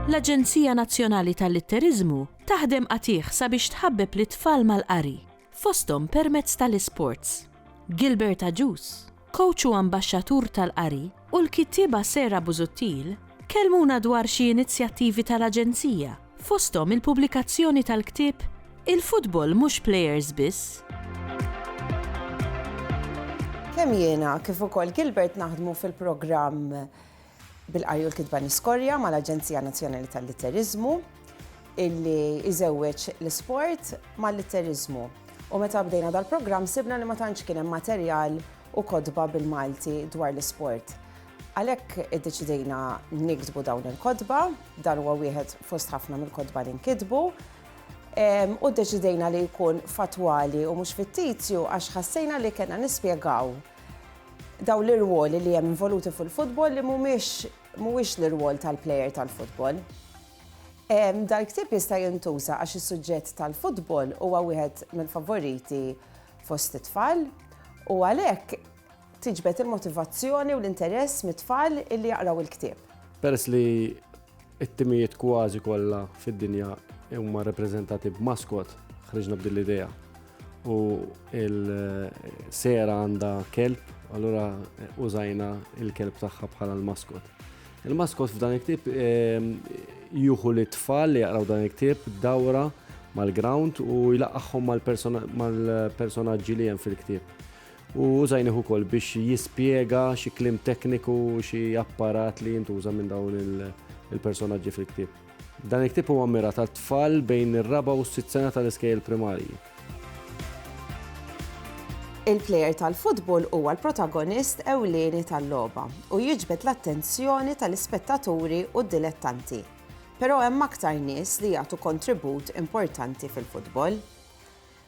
L-Aġenzija Nazzjonali tal-Litteriżmu taħdem qatih sabiex tħabbeb l-tfal mal-qari, fosthom permezz tal-isports. Gilbert Aġus, coach u ambaxxatur tal-qari, u l-kittieba Sera Busuttil kellmuna dwar xi inizjattivi tal-Aġenzija, fosthom il-pubblikazzjoni tal-ktieb Il-futbol mhux plejers biss. Kemm jiena kif ukoll Gilbert naħdmu fil-programm bil-qari u l-kitba niskorja mal-Aġenzija Nazzjonali tal-Litteriżmu illi iżewweġ l-isport mal-litteriżmu. U meta bdejna dal-programm sibna li ma tantx kien hemm materjal u kodba bil-Malti dwar l-isport. Għalhekk iddeċidejna niktbu dawn il-kodba, dan huwa wieħed fost ħafna mill-kodba li nkitbu, u ddeċidejna li jkun fatwali u mhux fittizju għax ħassejna li kellna nispjegaw daw l-irwoli li hemm involuti fil-futbol li mhuwiex l-irwol tal-plejer tal-futbol. Dal-ktieb jista' jintuża għax is-suġġett tal-futbol huwa wieħed mill-favoriti fost it-tfal u għalhekk tiġbed il-motivazzjoni u l-interess mit-tfal illi jaqraw il-ktieb. Peress li t-timijiet kważi kollha fid-dinja huma rappreżentati b'maskot, ħriġna b'din l-idea. U il-Sera għandha kelb, allura użajna il-kelb tagħha bħala l-maskot. Il-maskot f'dan il-ktieb juhu l-tfal li jaqraw dan il-ktieb dawra mal-ground u jlaqqaħħom mal-personaġġi li hemm fil-ktieb. U użajnieh ukoll biex jispjega xi kliem tekniku, xi apparat li jintuża minn dawn il-personaġġi fil-ktieb. Dan il-ktieb huwa mirat għat-tfal bejn ir-4 u s-6 sena tal-iskejjel primarji. Il-plejer tal-futbol huwa l-protagonist ewlieni tal-logħba u jiġbed l-attenzjoni tal-ispettaturi u d-dilettanti. Però hemm aktar nies li jagħtu kontribut importanti fil-futbol.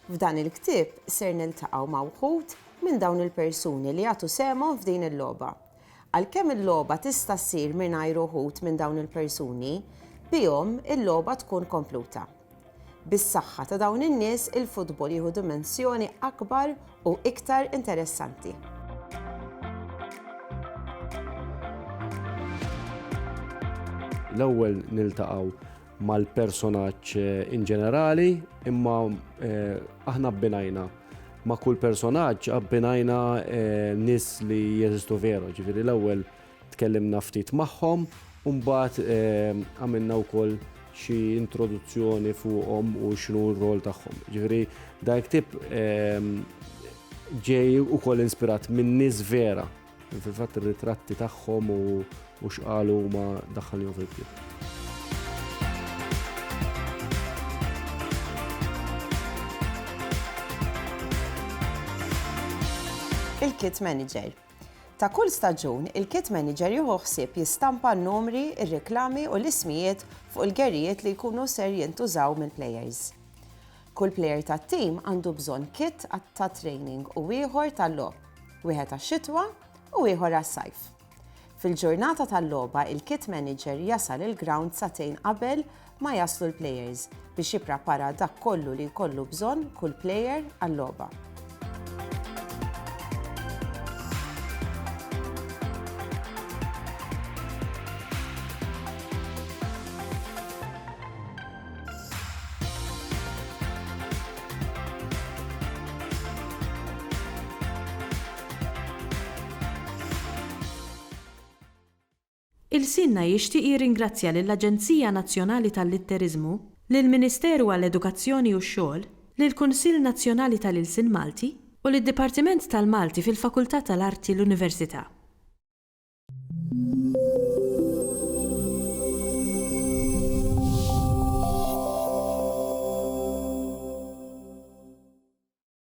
F'dan il-ktieb ser niltaqgħu ma' wħud minn dawn il-persuni li jagħtu semhom f'din il-logħba. Għalkemm il-logħba tista' ssir mingħajr uħud minn dawn il-persuni, bihom il-logħba tkun kompluta. Bis-saħħa ta' dawn in-nies il-futbol jieħu dimensjoni akbar u iktar interessanti. L-ewwel niltaqgħu mal-personaġġ in ġenerali, imma aħna abbinajna ma' kull personaġġ abbinajna nies li jeżistu veru. Ġifieri l-ewwel tkellimna ftit magħhom u mbagħad għamilna wkoll xi introduzzjoni fuqhom u x'inhu r-rol tagħhom. Ġifieri dan il-ktieb ġej ukoll inspirat minn nies vera. Fil-fatt ir-ritratti tagħhom u x'qalu huma daħħalihom fil-ktieb. Il-Kit Manager. Ta' kull staġun, il-Kit Manager jieħu ħsieb jistampa n-numri, ir-reklami u l-ismijiet fuq il-gerijiet li jkunu ser jintużaw mill-plejers. Kull plejer tat-tim għandu bżonn kit ta' training u ieħor tal-logħb, wieħed għax-xitwa u ieħor għas-sajf. Fil-ġurnata tal-logħba, il-Kit Manager jasal il-ground satejn qabel ma jaslu l-plejers biex jipprepara dak kollu li jkollu bżonn kull plejer għall-logħba. Il-Sinna jixtieq jirringrazzja lill-Aġenzija Nazzjonali tal-Litteriżmu, lill-Ministeru għall-Edukazzjoni u x-Xogħol, lill-Kunsill Nazzjonali tal-Ilsien Malti u lid-Dipartiment tal-Malti fil-Fakultà tal-Arti l-Università.